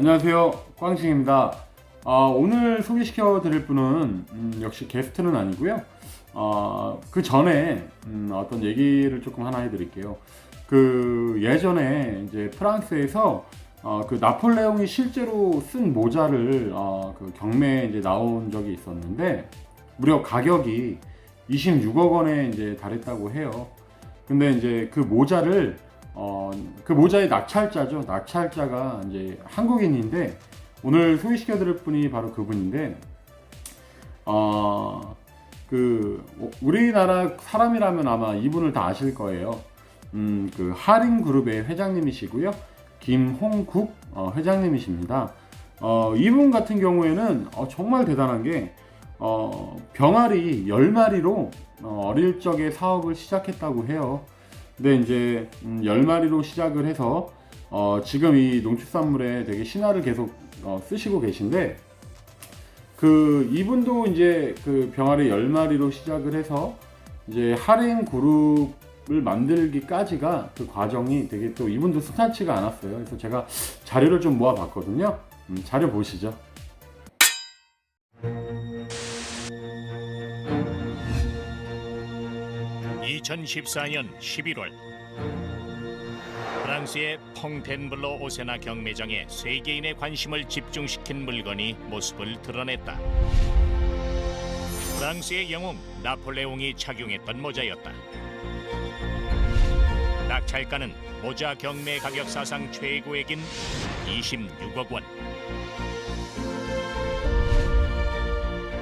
안녕하세요, 꽝싱입니다. 오늘 소개시켜 드릴 분은 역시 게스트는 아니고요. 그 전에 어떤 얘기를 조금 하나 해드릴게요. 그 예전에 이제 프랑스에서 그 나폴레옹이 실제로 쓴 모자를 그 경매에 이제 나온 적이 있었는데 무려 가격이 26억 원에 이제 달했다고 해요. 근데 이제 그 모자를 그 모자의 낙찰자죠. 낙찰자가 이제 한국인인데 오늘 소개시켜 드릴 분이 바로 그분인데 그 우리나라 사람이라면 아마 이분을 다 아실 거예요. 그 하림 그룹의 회장님이시고요. 김홍국 회장님이십니다. 이분 같은 경우에는 정말 대단한 게 병아리 10마리로 어릴 적에 사업을 시작했다고 해요. 근데 이제 10마리로 시작을 해서 지금 이 농축산물에 되게 신화를 계속 쓰시고 계신데 그 이분도 이제 그 병아리 10마리로 시작을 해서 이제 하림 그룹을 만들기까지가 그 과정이 되게 또 이분도 순탄치가 않았어요. 그래서 제가 자료를 좀 모아봤거든요. 자료 보시죠. 2014년 11월 프랑스의 퐁텐블로 오세나 경매장에 세계인의 관심을 집중시킨 물건이 모습을 드러냈다. 프랑스의 영웅 나폴레옹이 착용했던 모자였다. 낙찰가는 모자 경매 가격 사상 최고액인 26억 원.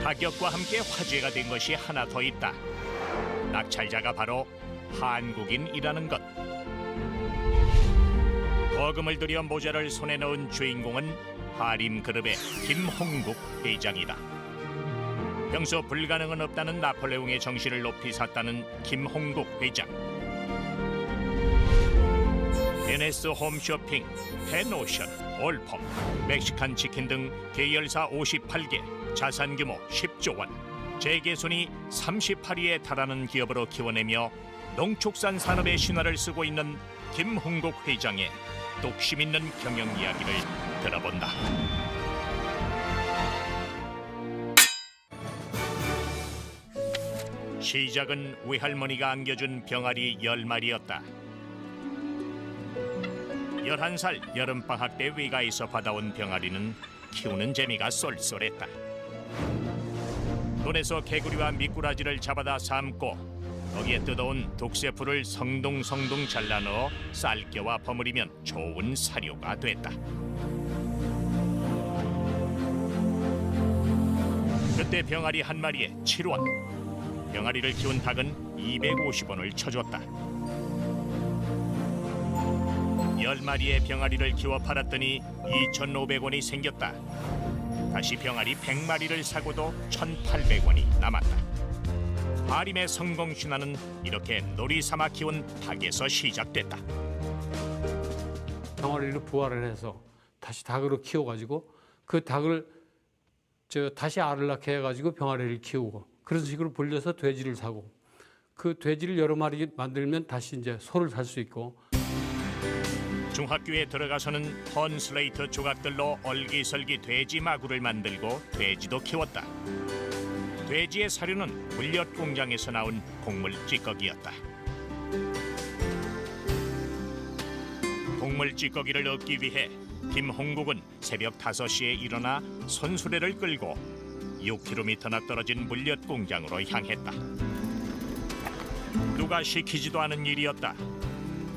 가격과 함께 화제가 된 것이 하나 더 있다. 낙찰자가 바로 한국인이라는 것. 거금을 들여 모자를 손에 넣은 주인공은 하림 그룹의 김홍국 회장이다. 평소 불가능은 없다는 나폴레옹의 정신을 높이 샀다는 김홍국 회장. NS 홈쇼핑, 펜오션, 올폼, 멕시칸 치킨 등 계열사 58개, 자산 규모 10조 원. 재계손이 38위에 달하는 기업으로 키워내며 농축산 산업의 신화를 쓰고 있는 김홍국 회장의 독심 있는 경영 이야기를 들어본다. 시작은 외할머니가 안겨준 병아리 10마리였다. 11살 여름방학 때 외가에서 받아온 병아리는 키우는 재미가 쏠쏠했다. 논에서 개구리와 미꾸라지를 잡아다 삶고 거기에 뜯어온 독새풀을 성동성동 잘라 넣어 쌀겨와 버무리면 좋은 사료가 됐다. 그때 병아리 한 마리에 7원, 병아리를 키운 닭은 250원을 쳐줬다. 10마리의 병아리를 키워 팔았더니 2,500원이 생겼다. 다시 병아리 100마리를 사고도 1,800원이 남았다. 하림의 성공 신화는 이렇게 놀이 삼아 키운 닭에서 시작됐다. 병아리를 부화를 해서 다시 닭으로 키워가지고 그 닭을 다시 알을 낳게 해가지고 병아리를 키우고 그런 식으로 불려서 돼지를 사고 그 돼지를 여러 마리 만들면 다시 이제 소를 살 수 있고. 중학교에 들어가서는 턴슬레이트 조각들로 얼기설기 돼지 마구를 만들고 돼지도 키웠다. 돼지의 사료는 물엿 공장에서 나온 곡물 찌꺼기였다. 곡물 찌꺼기를 얻기 위해 김홍국은 새벽 5시에 일어나 손수레를 끌고 6km나 떨어진 물엿 공장으로 향했다. 누가 시키지도 않은 일이었다.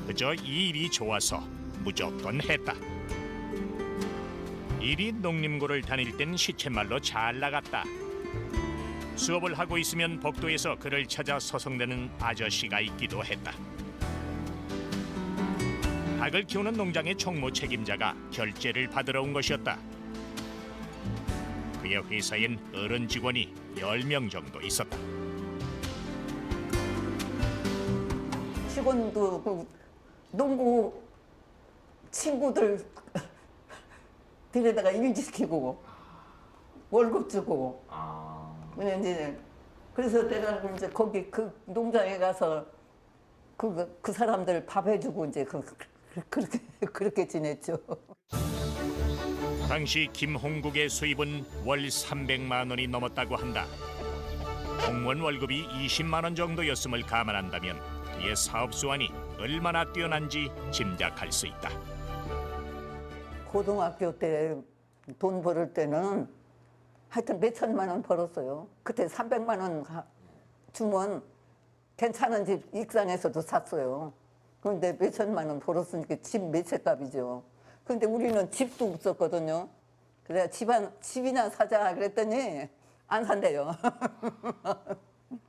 그저 이 일이 좋아서 무조건 했다. 일이 농림고를 다닐 땐 시쳇말로 잘 나갔다. 수업을 하고 있으면 복도에서 그를 찾아 서성대는 아저씨가 있기도 했다. 닭을 키우는 농장의 총무 책임자가 결제를 받으러 온 것이었다. 그의 회사엔 어른 직원이 10명 정도 있었다. 직원도 그 농구 친구들 데려다가 일시키고 월급 주고. 그래서 내가 이제 거기 그 농장에 가서 그 사람들 밥 해주고 이제 그렇게 지냈죠. 당시 김홍국의 수입은 월 300만 원이 넘었다고 한다. 공무원 월급이 20만 원 정도였음을 감안한다면 그의 사업 수완이 얼마나 뛰어난지 짐작할 수 있다. 고등학교 때 돈 벌을 때는 하여튼 몇 천만 원 벌었어요. 그때 300만 원 주면 괜찮은 집 익산에서도 샀어요. 그런데 몇 천만 원 벌었으니까 집 몇 채 값이죠. 그런데 우리는 집도 없었거든요. 그래야 집이나 사자 그랬더니 안 산대요.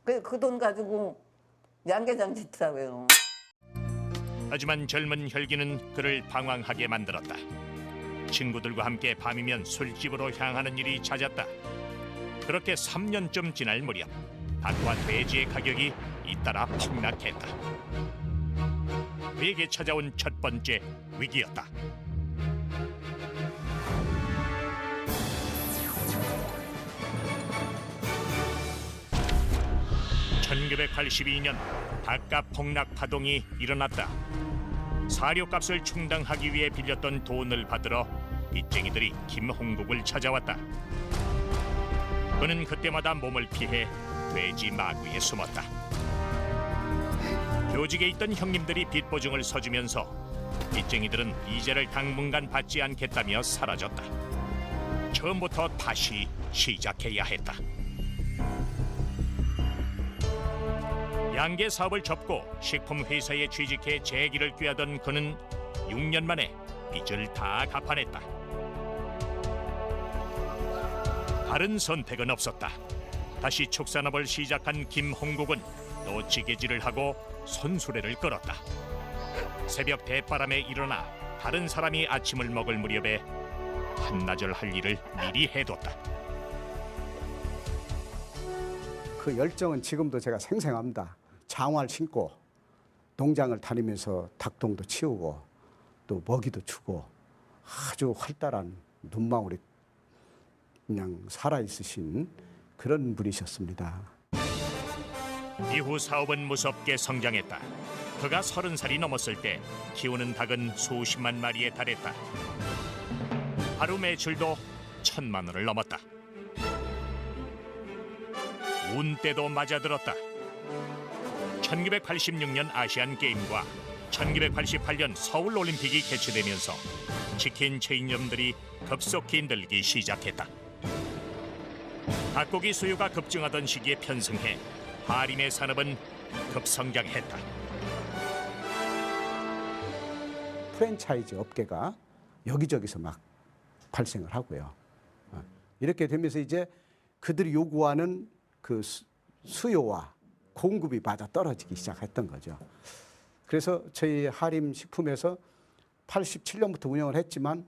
그 돈 가지고 양계장 짓자고요. 하지만 젊은 혈기는 그를 방황하게 만들었다. 친구들과 함께 밤이면 술집으로 향하는 일이 잦았다. 그렇게 3년쯤 지날 무렵 닭과 돼지의 가격이 잇따라 폭락했다. 그에게 찾아온 첫 번째 위기였다. (1982년) 닭값 폭락 파동이 일어났다. 사료값을 충당하기 위해 빌렸던 돈을 받으러 빚쟁이들이 김홍국을 찾아왔다. 그는 그때마다 몸을 피해 돼지 마구에 숨었다. 교직에 있던 형님들이 빚 보증을 서주면서 빚쟁이들은 이자를 당분간 받지 않겠다며 사라졌다. 처음부터 다시 시작해야 했다. 양계 사업을 접고 식품회사에 취직해 재기를 꾀하던 그는 6년 만에 빚을 다 갚아냈다. 다른 선택은 없었다. 다시 축산업을 시작한 김홍국은 또 지게질을 하고 손수레를 끌었다. 새벽 대바람에 일어나 다른 사람이 아침을 먹을 무렵에 한나절 할 일을 미리 해뒀다. 그 열정은 지금도 제가 생생합니다. 장화를 신고 농장을 다니면서 닭똥도 치우고 또 먹이도 주고 아주 활달한 눈망울이 그냥 살아있으신 그런 분이셨습니다. 이후 사업은 무섭게 성장했다. 그가 30살이 넘었을 때 키우는 닭은 수십만 마리에 달했다. 하루 매출도 1,000만 원을 넘었다. 운때도 맞아들었다. 1986년 아시안게임과 1988년 서울올림픽이 개최되면서 치킨 체인점들이 급속히 늘기 시작했다. 닭고기 수요가 급증하던 시기에 편승해 하림의 산업은 급성장했다. 프랜차이즈 업계가 여기저기서 막 발생을 하고요. 이렇게 되면서 이제 그들이 요구하는 그 수요와 공급이 맞아 떨어지기 시작했던 거죠. 그래서 저희 하림 식품에서 87년부터 운영을 했지만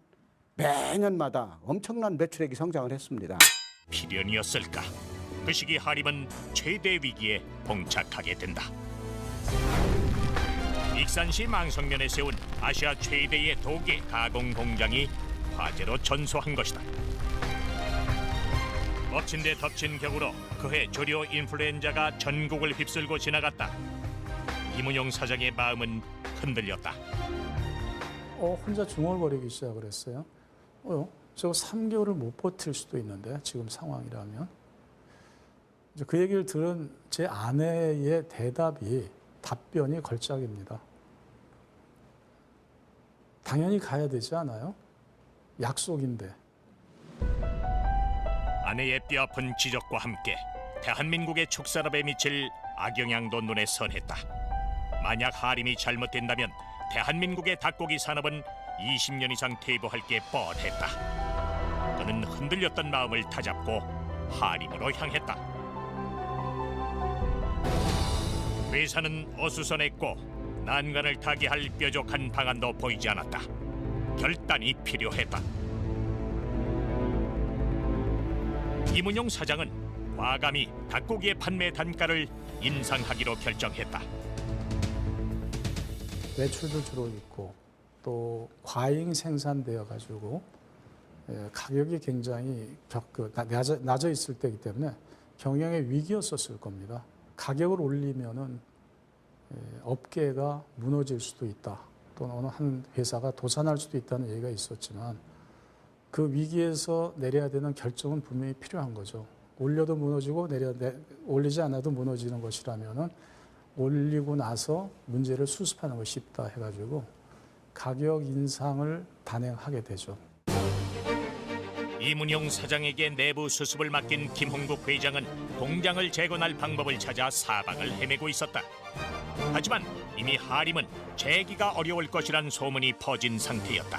매년마다 엄청난 매출액이 성장을 했습니다. 필연이었을까? 그 시기 하림은 최대 위기에 봉착하게 된다. 익산시 망성면에 세운 아시아 최대의 도계 가공 공장이 화재로 전소한 것이다. 엎친 데 덮친 격으로 그해 조류 인플루엔자가 전국을 휩쓸고 지나갔다. 이문용 사장의 마음은 흔들렸다. 혼자 중얼거리기 시작을 했어요. 저 3개월을 못 버틸 수도 있는데 지금 상황이라면. 이제 그 얘기를 들은 제 아내의 답변이 걸작입니다. 당연히 가야 되지 않아요? 약속인데. 아내의 뼈아픈 지적과 함께 대한민국의 축산업에 미칠 악영향도 눈에 선했다. 만약 하림이 잘못된다면 대한민국의 닭고기 산업은 20년 이상 퇴보할 게 뻔했다. 그는 흔들렸던 마음을 다잡고 하림으로 향했다. 회사는 어수선했고 난관을 타개할 뾰족한 방안도 보이지 않았다. 결단이 필요했다. 이문용 사장은 과감히 닭고기의 판매 단가를 인상하기로 결정했다. 매출도 줄어있고 또 과잉 생산되어 가지고 가격이 굉장히 낮아 있을 때이기 때문에 경영의 위기였었을 겁니다. 가격을 올리면은 업계가 무너질 수도 있다. 또는 어느 한 회사가 도산할 수도 있다는 얘기가 있었지만 그 위기에서 내려야 되는 결정은 분명히 필요한 거죠. 올려도 무너지고 올리지 않아도 무너지는 것이라면은 올리고 나서 문제를 수습하는 것이 쉽다 해가지고 가격 인상을 단행하게 되죠. 이문용 사장에게 내부 수습을 맡긴 김홍국 회장은 공장을 재건할 방법을 찾아 사방을 헤매고 있었다. 하지만 이미 하림은 재기가 어려울 것이란 소문이 퍼진 상태였다.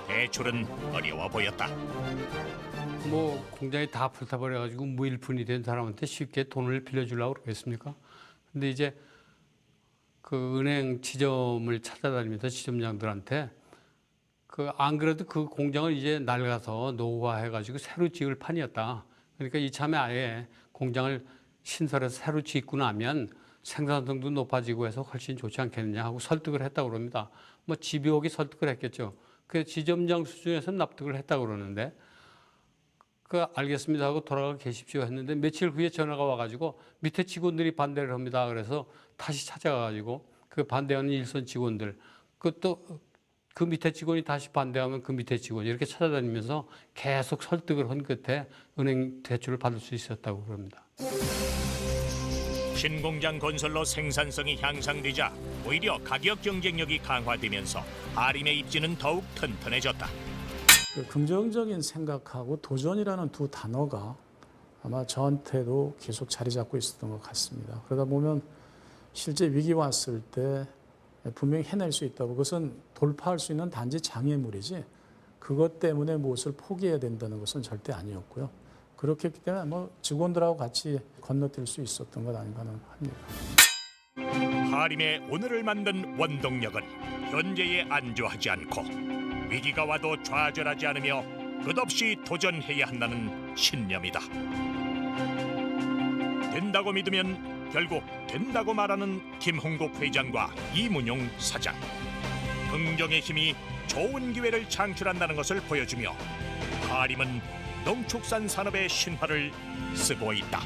대출은 어려워 보였다. 뭐 공장이 다 불타버려가지고 무일푼이 된 사람한테 쉽게 돈을 빌려주려고 그러겠습니까? 근데 이제 그 은행 지점을 찾아다니면서 지점장들한테 안 그래도 그 공장을 이제 낡아서 노후화해가지고 새로 지을 판이었다. 그러니까 이참에 아예 공장을 신설해서 새로 짓고 나면 생산성도 높아지고 해서 훨씬 좋지 않겠느냐 하고 설득을 했다고 그럽니다. 뭐 집요하게 설득을 했겠죠. 그 지점장 수준에서 납득을 했다고 그러는데 알겠습니다 하고 돌아가 계십시오 했는데 며칠 후에 전화가 와가지고 밑에 직원들이 반대를 합니다. 그래서 다시 찾아가가지고 그 반대하는 일선 직원들 그 밑에 직원이 다시 반대하면 그 밑에 직원 이렇게 찾아다니면서 계속 설득을 한 끝에 은행 대출을 받을 수 있었다고 그럽니다. 신공장 건설로 생산성이 향상되자 오히려 가격 경쟁력이 강화되면서 하림의 입지는 더욱 튼튼해졌다. 그 긍정적인 생각하고 도전이라는 두 단어가 아마 저한테도 계속 자리 잡고 있었던 것 같습니다. 그러다 보면 실제 위기 왔을 때 분명히 해낼 수 있다고 그것은 돌파할 수 있는 단지 장애물이지 그것 때문에 무엇을 포기해야 된다는 것은 절대 아니었고요. 그렇기 때문에 뭐 직원들하고 같이 건너뛸 수 있었던 것 아닌가는 합니다. 하림의 오늘을 만든 원동력은 현재에 안주하지 않고 위기가 와도 좌절하지 않으며 끝없이 도전해야 한다는 신념이다. 된다고 믿으면 결국 된다고 말하는 김홍국 회장과 이문용 사장. 긍정의 힘이 좋은 기회를 창출한다는 것을 보여주며 하림은 농축산 산업의 신화를 쓰고 있다.